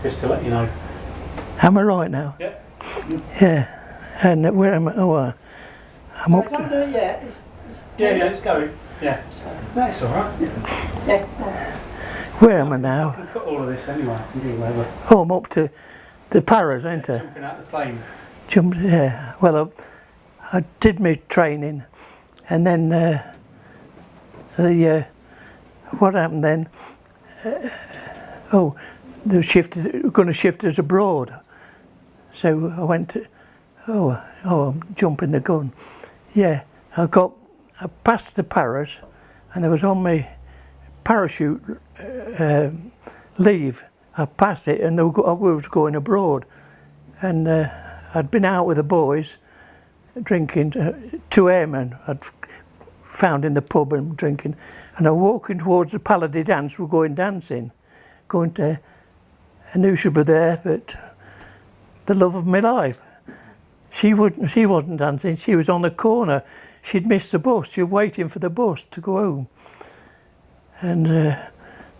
Just to let you know. Am I right now? Yep. Yeah. And where am I? Oh, I'm up Don't to... do it yet. Yeah, it's going. Yeah. That's all right. Yeah. Where am I I now? can cut all of this anyway. I can do whatever. Oh, I'm up to the Paras, ain't I? Jumping out the plane. Yeah. Well, I did my training, and then what happened then? They were going to shift us abroad. So I went to, I'm jumping the gun. Yeah, I passed the Paras, and I was on my parachute leave. I passed it, and I was going abroad. And I'd been out with the boys, drinking, two airmen I'd found in the pub and drinking. And I was walking towards the Paladie dance, we're going dancing. Going to, I knew she'd be there, but the love of my life. She wasn't dancing, she was on the corner. She'd missed the bus, she was waiting for the bus to go home. And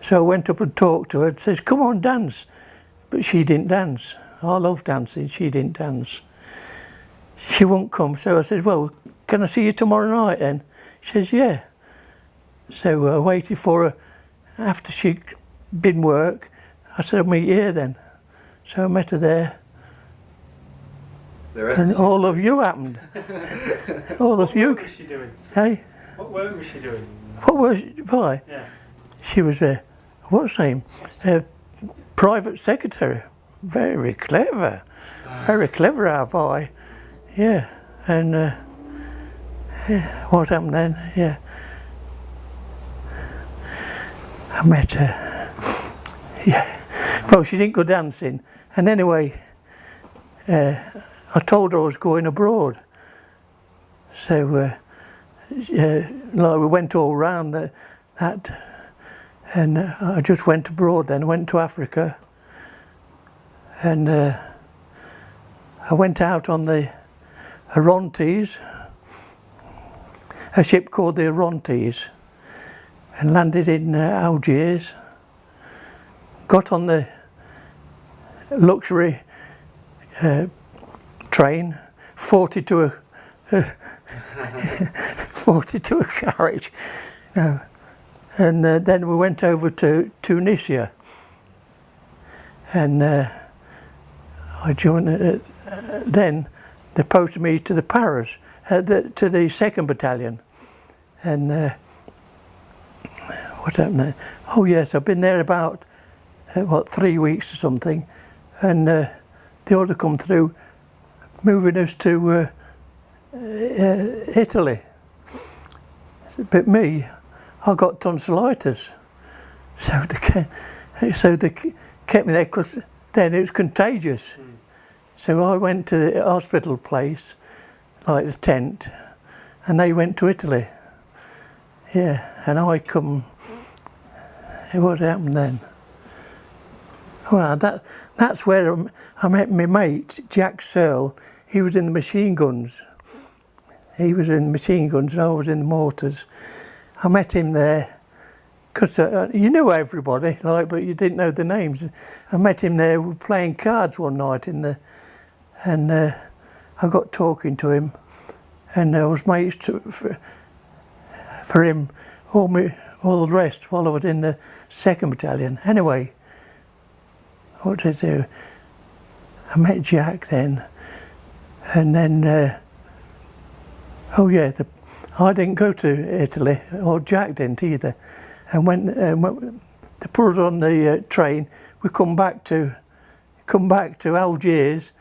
so I went up and talked to her and says, come on, dance. But she didn't dance. I love dancing, she didn't dance. She won't come, so I said, well, can I see you tomorrow night then? She says, yeah. So I waited for her. After she'd been work, I said, I'll meet you here then. So I met her there. And all of you happened. All of you. What was she doing? Hey? What work was she doing? What was why? Yeah. She was what's her name? A private secretary. Very clever. Very clever, our boy. Yeah. And what happened then? Yeah. I met her. Yeah. Well, she didn't go dancing. And anyway, I told her I was going abroad. So we went all round that. And I just went abroad then. I went to Africa. And I went out on the Orontes, a ship called the Orontes, and landed in Algiers. Got on the luxury train, 40 to a carriage. And then we went over to Tunisia. And I joined, then they posted me to the Paras, to the 2nd Battalion. And what happened there? Oh yes, I've been there about, 3 weeks or something. And the order come through, moving us to Italy. But me, I got tonsillitis. So they kept me there because then it was contagious. So I went to the hospital place, like the tent, and they went to Italy. Yeah, and I come, what happened then? Well, that's where I met my mate, Jack Searle. He was in the machine guns. He was in the machine guns and I was in the mortars. I met him there, because you knew everybody, but you didn't know the names. I met him there, we were playing cards one night and I got talking to him, and I was mates for him, all the rest, while I was in the 2nd Battalion. Anyway, what did I do? I met Jack then, and then, I didn't go to Italy, or Jack didn't either. And when they put us on the train, we come back to Algiers,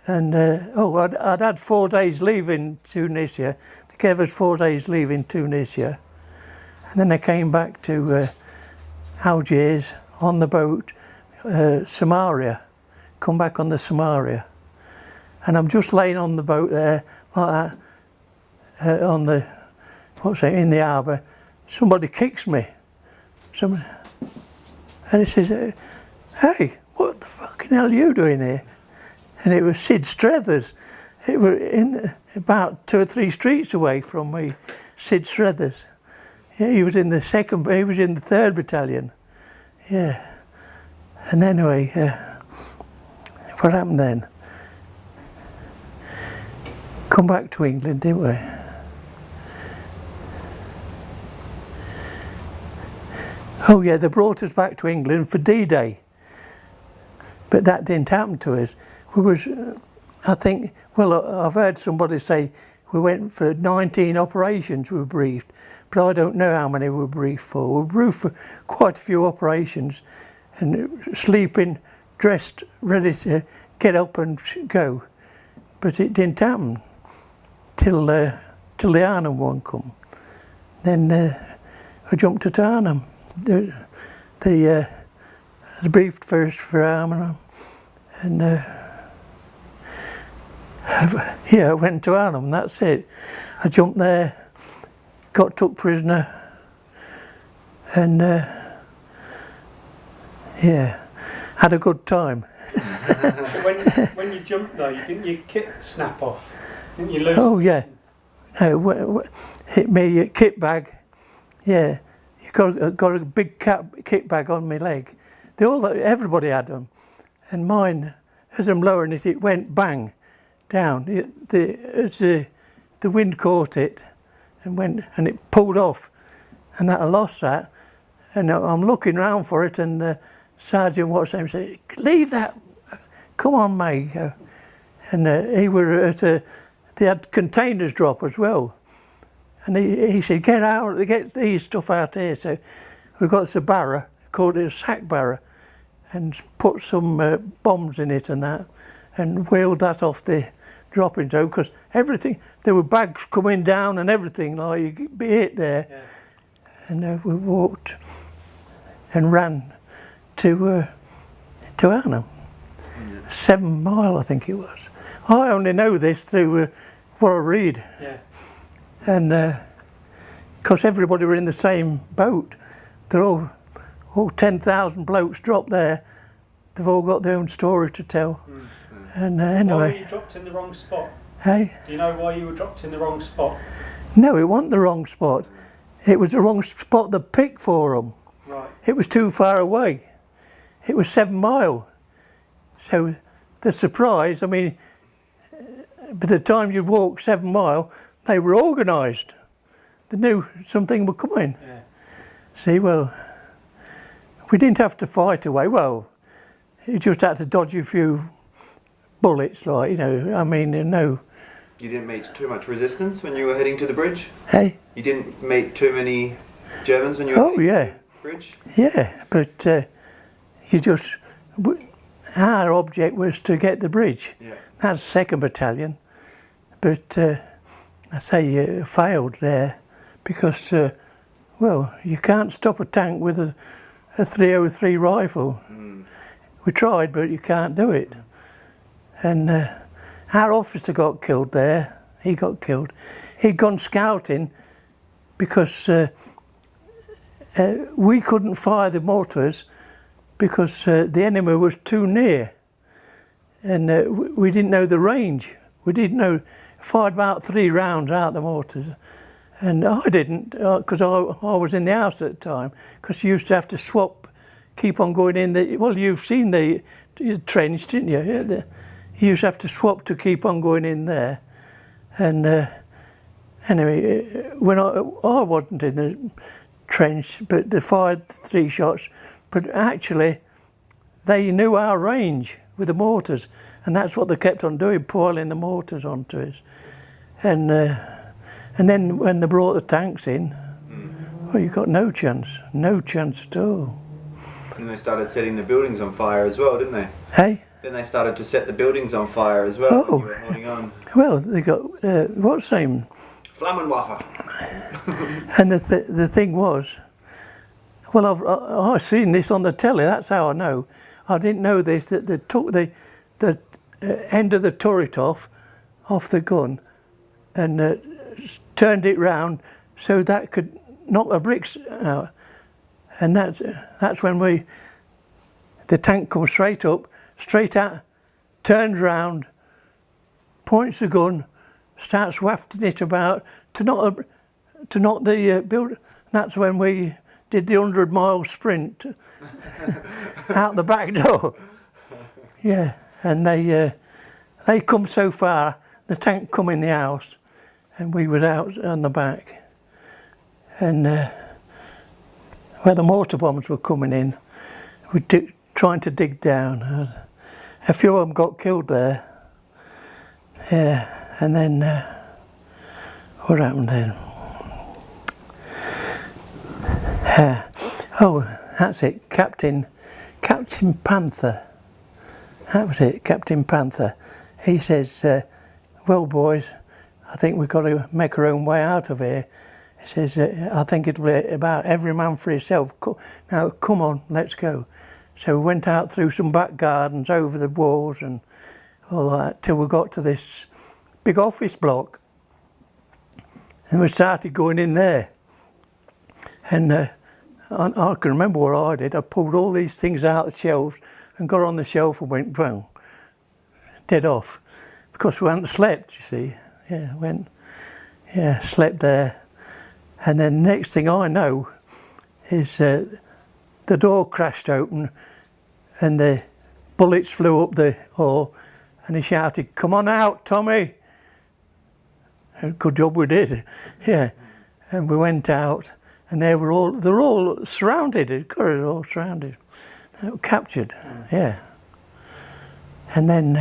and I'd had 4 days leave in Tunisia. They gave us 4 days leave in Tunisia, and then I came back to Algiers on the boat, Samaria. Come back on the Samaria, and I'm just laying on the boat there like that. In the harbour, somebody kicks me. And he says, hey, what the fucking hell are you doing here? And it was Sid Struthers. It was about 2 or 3 streets away from me, Sid Struthers. Yeah, he was in the 3rd Battalion. Yeah. And anyway, what happened then? Come back to England, didn't we? Oh yeah, they brought us back to England for D-Day. But that didn't happen to us. We was, I think, well, I've heard somebody say we went for 19 operations we were briefed, but I don't know how many we were briefed for. We were briefed for quite a few operations, and sleeping, dressed, ready to get up and go. But it didn't happen till the Arnhem one come. Then I jumped to Arnhem. They briefed first for Arnhem, and yeah, I went to Arnhem, that's it. I jumped there, got took prisoner, and yeah, had a good time. So when you jumped though, didn't your kit snap off? Didn't you lose? Oh yeah, no, hit me kit bag, yeah. You got a big kit bag on my leg. Everybody had them, and mine, as I'm lowering it, it went bang down. The wind caught it and it pulled off, and that I lost that. And I'm looking round for it, and the sergeant watched them and said, "Leave that, come on, mate." And he were at they had containers drop as well. And he said, get these stuff out here. So we got a barrow, called it a sack barrow, and put some bombs in it and that, and wheeled that off the dropping zone, because everything, there were bags coming down and everything, like you could be hit there. Yeah. And we walked and ran to Arnhem. Yeah. 7 mile, I think it was. I only know this through what I read. Yeah. And because everybody were in the same boat, they're all 10,000 blokes dropped there. They've all got their own story to tell. And anyway. Why were you dropped in the wrong spot? Hey? Do you know why you were dropped in the wrong spot? No, it wasn't the wrong spot. It was the wrong spot they picked for them. Right. It was too far away. It was 7 mile. So the surprise, I mean, by the time you walk 7 mile, they were organised. They knew something was coming. Yeah. See, well, we didn't have to fight away. Well, you just had to dodge a few bullets, like, you know, I mean, no. You didn't meet too much resistance when you were heading to the bridge? Hey? You didn't meet too many Germans when you were heading to the bridge? Yeah, but you just, our object was to get the bridge. Yeah. That's 2nd Battalion. But I say you failed there because, well, you can't stop a tank with a 303 rifle. Mm. We tried, but you can't do it. And our officer got killed there. He got killed. He'd gone scouting because we couldn't fire the mortars because the enemy was too near. And we didn't know the range. We didn't know. Fired about 3 rounds out the mortars, and I didn't because I was in the house at the time. Because you used to have to swap, keep on going in the. Well, you've seen the trench, didn't you? You used to have to swap to keep on going in there, and anyway, when I wasn't in the trench, but they fired 3 shots. But actually, they knew our range with the mortars. And that's what they kept on doing, piling the mortars onto us. And then when they brought the tanks in, well, you got no chance at all. And they started setting the buildings on fire as well, didn't they? Hey? Then they started to set the buildings on fire as well. Oh, when you were holding on. Well, they got, what's the name? Flammenwaffe. And the thing was, well, I've seen this on the telly, that's how I know. I didn't know this, that they took the end of the turret off the gun and turned it round so that could knock the bricks out. And that's when the tank comes straight up, straight out, turns round, points the gun, starts wafting it about to knock the build. That's when we did the 100-mile sprint out the back door. Yeah, and they come so far, the tank come in the house, and we was out on the back. And where the mortar bombs were coming in, we trying to dig down. A few of them got killed there. Yeah, and then what happened then? Oh, that's it, Captain Panther. That was it, Captain Panther. He says, well boys, I think we've got to make our own way out of here. He says, I think it'll be about every man for himself. Now come on, let's go. So we went out through some back gardens, over the walls and all that, till we got to this big office block. And we started going in there. And I can remember what I did. I pulled all these things out of the shelves and got on the shelf and went, boom, dead off. Because we hadn't slept, you see. Yeah, slept there. And then the next thing I know is the door crashed open and the bullets flew up the hall and he shouted, come on out, Tommy. And good job we did, yeah. And we went out and they were all surrounded, the corridor all surrounded. They were captured, yeah. And then